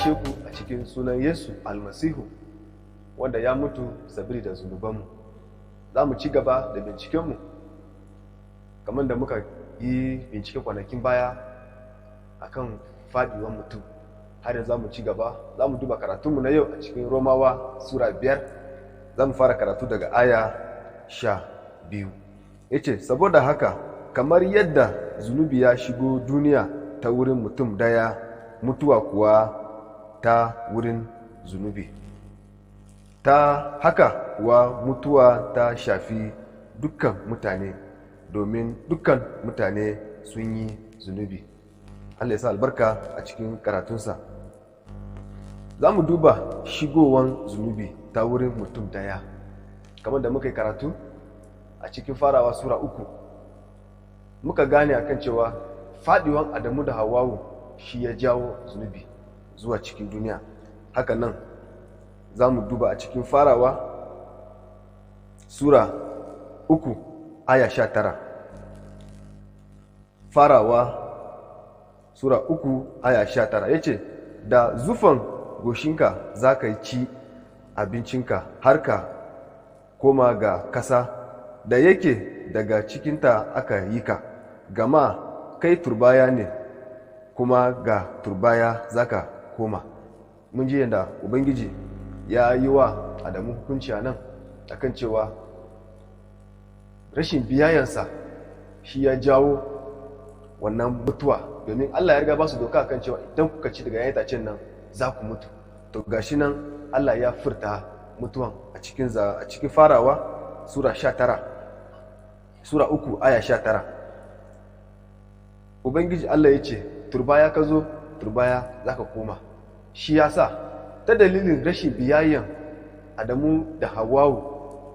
gaishe ku a cikin sunan Yesu almasihu wanda ya mutu sabili da zunubanmu. Za mu ci gaba da bincikenmu kamar da muka yi bincike kwanakin baya akan faɗiwan mutum. Har yanzu za mu ci gaba, za mu duba karatunmu na yau a cikin Romawa Sura 5. Za mu fara karatu daga aya 12. Ya ce, saboda haka, kamar yadda zunubi ya shigo duniya ta wurin mutum daya, mutuwa kuwa ta wurin zunubi. Ta haka kuwa mutuwa ta shafi dukkan mutane, domin dukkan mutane sun yi zunubi. Allah ya sa albarka a cikin karatunsa. Za mu duba shigowan zunubi ta wurin mutum daya. Kamar da muka yi karatu a cikin farawa Sura 3, muka gane akan cewa faɗiwan Adamu da Hawwawu shi ya jawo zunubi zuwa cikin duniya. Haka nan za mu duba a cikin farawa Sura 3 aya 19. Farawa Sura 3 aya 19 ya ce, da zufan goshinka za ka ci abincinka har ka koma ga kasa da yake daga cikinta aka yi ka, gama kai turbaya ne kuma ga turbaya za ka koma. Mun ji yadda Ubangiji ya yi wa Adamu hukunci a nan akan cewa rashin biyayensa shi ya jawo wannan mutuwa, domin Allah ya riga ba su doka akan cewa idan kuka ci daga 'ya'yan itacen nan za ku mutu. To gashi nan Allah ya furta mutuwan a cikin farawa Sura 19, Sura 3 aya 19. Ubangiji Allah ya ce, turbaya ka zo, turbaya za ka koma. Shi ya sa ta dalilin rashin biyayyan Adamu da Hawwawu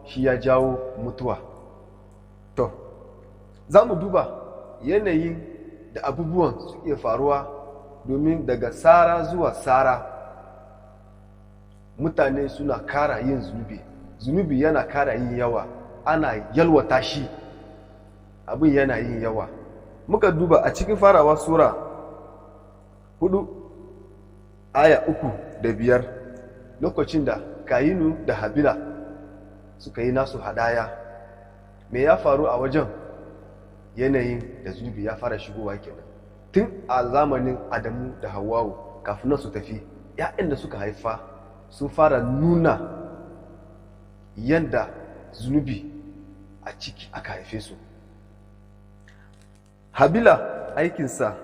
shi ya jawo mutuwa. To, za mu duba yanayin da abubuwan su iya faruwa, domin daga Sara zuwa Sara mutane suna kara yin zunubi. Zunubi yana kara yin yawa, ana yalwata shi, abin yana yin yawa. Muka duba a cikin farawa Sura 4 aya 3 da 5, lokacin da Kayinu da Habila suka yi nasu hadaya. Me ya faru a wajen? Yanayin da zunubi ya fara shigowa kenan. Tun a zamanin Adamu da Hawwawu kafin nan su tafi, 'ya'yan da suka haifa sun fara nuna yanda zunubi a ciki aka haife su. Habila aikinsa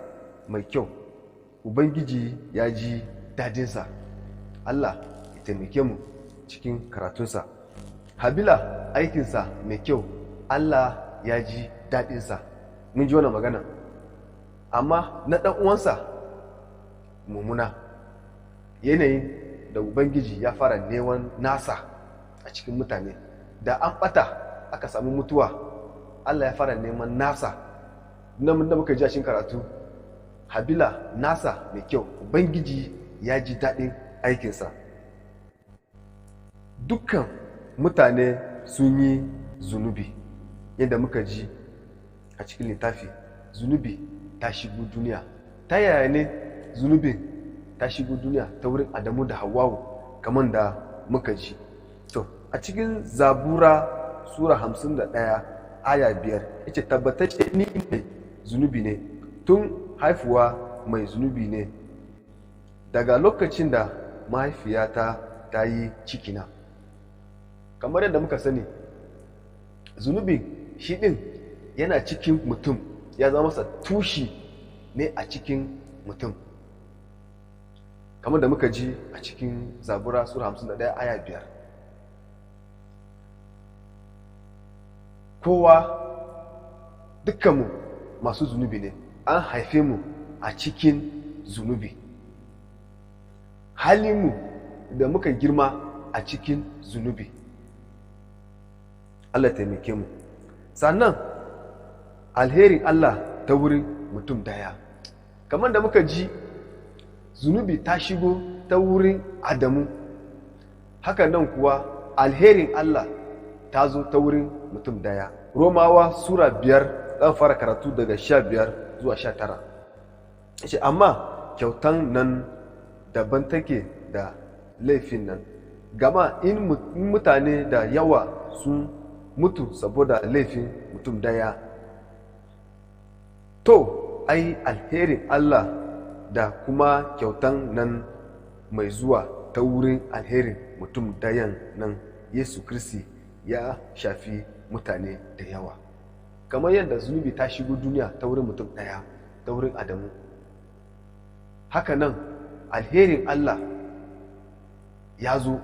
mai kyau, Ubangiji ya ji dadinsa. Allah ya taimake mu cikin karatunsa. Habila aikinsa mai kyau, Allah ya ji dadinsa. Mun ji wannan magana. Amma na ɗan uwansa mummuna, yanayin da Ubangiji ya fara neman nasa a cikin mutane. Da an ɓata aka samu mutuwa, Allah ya fara neman nasa. Nan da muka ji a cikin karatu, Habila nasa mai kyau, Ubangiji ya ji daɗin aikinsa. Dukkan mutane sun yi zunubi, yadda muka ji a cikin littafi. Zunubi ta shigo duniya. Ta yaya ne zunubin ta shigo duniya? Ta wurin Adamu da Hawwawu, kamar da muka ji. To, a cikin Zabura Sura 51 aya 5 yace, tabbatacce ni mai zunubi ne, tun haifuwa mai zunubi ne, daga lokacin da mahaifiyata ta yi cikina. Kamar yadda muka sani, zunubi shi ɗin yana cikin mutum, ya zama masa tushi ne a cikin mutum. Kamar da muka ji a cikin Zabura Sura 51 aya 5. Kowa, dukkanmu masu zunubi ne, an haife mu a cikin zunubi. Halinmu da muka girma a cikin zunubi. Allah taimake mu. Sannan alherin Allah ta wurin mutum daya. Kamar da muka ji, zunubi ta shigo ta wurin Adamu. Haka nan kuwa alherin Allah ta zo ta wurin mutum daya. Romawa Sura 5, zan fara karatu daga 15 zuwa 19. Yace, amma kyautan nan daban take da laifin nan. Gama in mutane da yawa sun mutu saboda laifin mutum daya, to ai alherin Allah da kuma kyautan nan mai zuwa ta wurin alherin mutum dayan nan Yesu Kristi ya shafi mutane da yawa. Kamar yadda zunubi ta shigo duniya ta wurin mutum daya, ta wurin Adamu, haka nan alherin Allah ya zo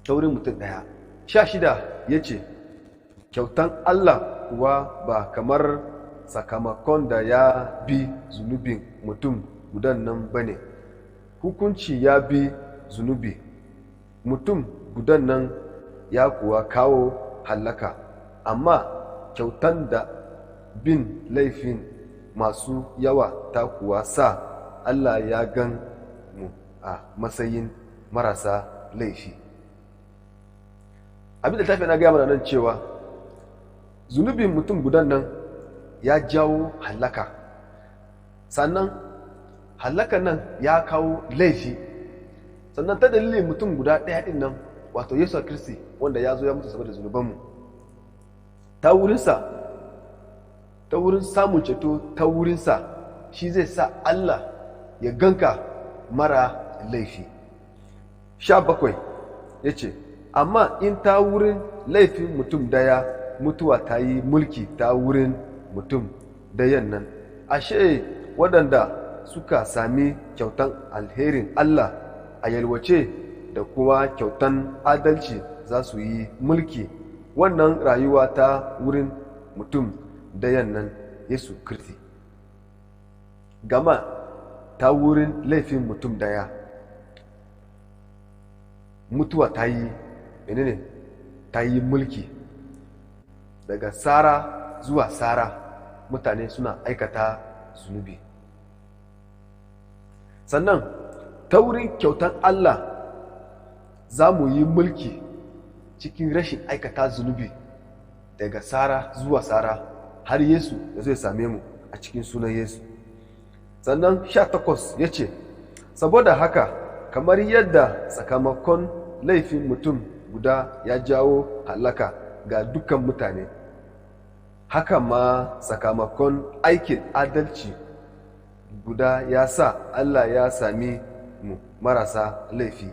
ta wurin mutum daya. 16 ya ce, kyautan Allah kuwa ba kamar sakamakon da ya bi zunubin mutum gudan nan ba ne. Hukunci ya bi zunubi, mutum gudan nan ya kuwa kawo hallaka, amma kyautan da bin laifin masu yawa ta kuwa sa Allah ya gan mu a matsayin marasa laifi. Abin da tafi na gaya mana nan cewa zunubin mutum gudan nan ya jawo hallaka, sannan hallakan nan ya kawo laifi, sannan ta dalilin mutum guda ɗaya ɗin nan, wato Yesu Kristi, wanda ya zo ya mutu saboda zunubanmu, ta wurin samun ceto ta wurinsa, shi zai sa Allah ya ganka mara laifi. 17 ya ce, amma in ta wurin laifin mutum daya mutuwa ta yi mulki ta wurin mutum dayan nan, ashe waɗanda suka sami kyautan alherin Allah a yalwace da kuma kyautan adalci za su yi mulki wannan rayuwa ta wurin mutum dayan nan Yesu Kristi. Gama ta wurin laifin mutum daya mutuwa ta yi menene, ta yi mulki, daga Sara zuwa Sara mutane suna aikata zunubi. Sannan ta wurin kyautan Allah za mu yi mulki cikin rashin aikata zunubi daga Sara zuwa Sara har Yesu da zai same mu a cikin sunan Yesu. Sannan 18 ya ce, saboda haka kamar yadda sakamakon laifin mutum guda ya jawo halaka ga dukkan mutane, haka ma sakamakon aikin adalci guda ya sa Allah ya sami mu marasa laifi.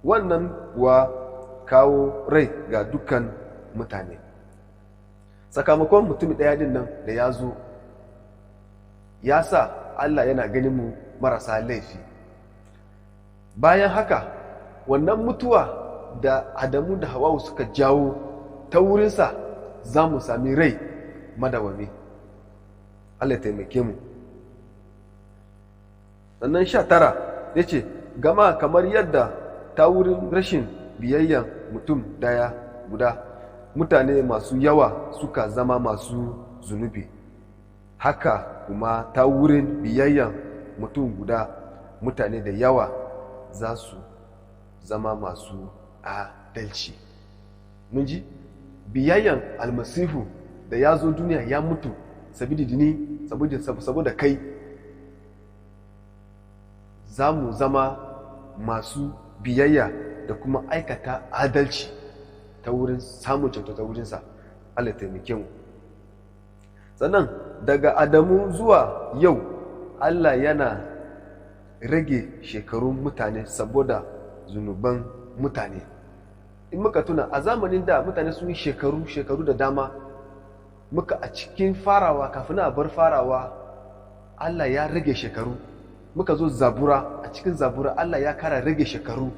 Wannan kuwa kawo rai ga dukkan mutane. Sakamakon mutum ɗaya din nan da ya zo ya sa Allah yana ganin mu marasa laifi. Bayan haka, wannan mutuwa da Adamu da Hawwa suka jawo ta wurinsa za mu sami rai madawami. Allah taimake mu. Sannan 19 ya ce, gama kamar yadda ta wurin rashin biyayyan mutum daya guda mutane masu yawa suka zama masu zunubi, haka kuma ta wurin biyayyan mutum guda mutane da yawa za su zama masu adalci. Mun ji biyayyan almasihu da ya zo duniya ya mutu saboda kai, za mu zama masu biyayya da kuma aikata adalci ta wurin samun ceto ta wurinsa. Allah taimake mu. Sannan daga Adamu zuwa yau Allah yana rage shekarun mutane saboda zunuban mutane. In muka tuna a zamanin da mutane sun yi shekaru da dama, muka a cikin farawa, kafin a bar farawa Allah ya rage shekaru. Muka zo zabura, a cikin zabura Allah ya kara rage shekaru.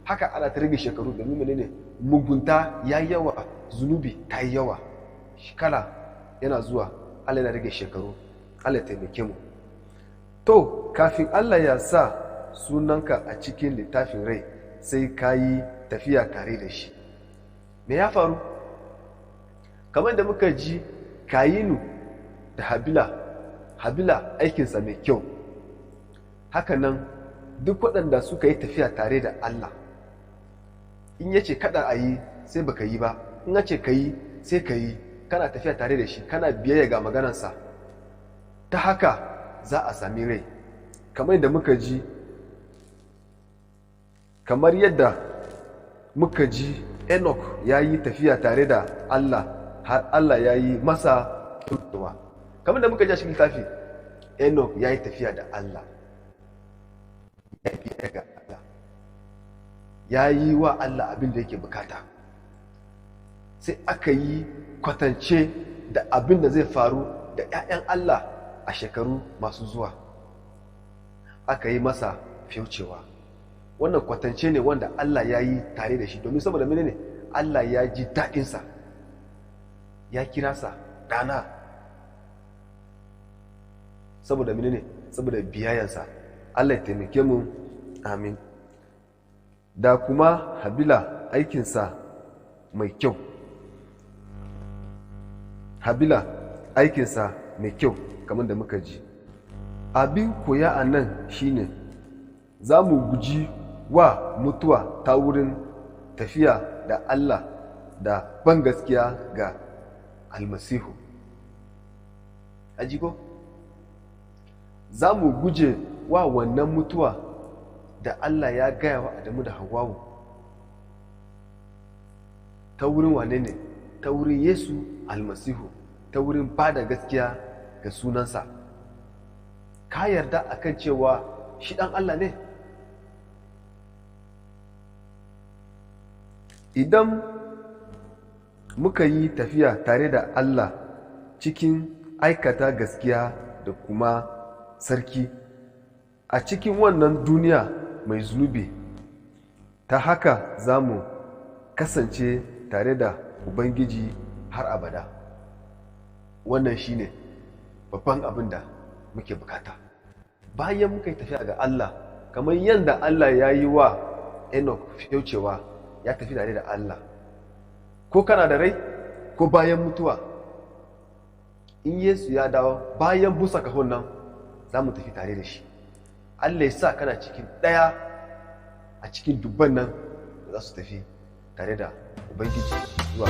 Haka ana ta rage shekaru domin menene? Mugunta ya yawa, zunubi ta yi yawa. Shekara yana zuwa, Allah yana rage shekaru. Allah taimake mu. To, kafin Allah ya sa sunanka a cikin littafin rai, sai ka yi tafiya tare da shi. Me ya faru? Kamar da muka ji Kayinu da Habila aikinsa mai kyau. Haka nan duk waɗanda suka yi tafiya tare da Allah, in ya ce kada a yi sai baka yi ba, in ya ce ka yi sai ka yi, kana tafiya tare da shi, kana biyayya ga maganarsa. Ta haka za a sami rai. Kamar yadda muka ji Enoch ya yi tafiya tare da Allah har Allah ya yi masa tunawa. Kamar da muka ji a cikin littafi, Enoch ya yi tafiya da Allah, ya yi daga Allah, ya yi wa Allah abin da yake bukata. Sai aka yi kwatance da abin da zai faru da 'ya'yan Allah a shekaru masu zuwa. Aka yi masa fyaucewa. Wannan kwatance ne wanda Allah ya yi tare da shi, domin saboda menene Allah ya ji daɗinsa, ya kira sa ɗana. Saboda menene? Saboda biyayensa. Allah ya taimake mu, amin. Da kuma Habila aikinsa mai kyau. Habila aikinsa mai kyau, kamar da muka ji. Abin koya a nan shine za mu guji wa mutuwa ta wurin tafiya da Allah da ban gaskiya ga almasihu. Ajigo? Za mu guje wa wannan mutuwa da Allah ya gaya wa Adamu da Hawwa ta wurin wane ne? Ta wurin Yesu almasihu, ta wurin bada gaskiya ga sunansa. Ka yarda akan cewa shi ɗan Allah ne? Idan muka yi tafiya tare da Allah cikin aikata gaskiya da kuma sarki a cikin wannan duniya mai zunubi, ta haka za mu kasance tare da Ubangiji har abada. Wannan shi ne babban abin da muke bukata. Bayan muka yi tafiya ga Allah, kamar yadda Allah ya yi wa Enoch fyaucewa, ya tafi tare da Allah, ko kana da rai ko bayan mutuwa. In Yesu ya dawo bayan busa kahon nan, za mu tafi tare da shi. Allah ya sa kana cikin ɗaya a cikin dubban nan da za su tafi tare da Ubangiji zuwa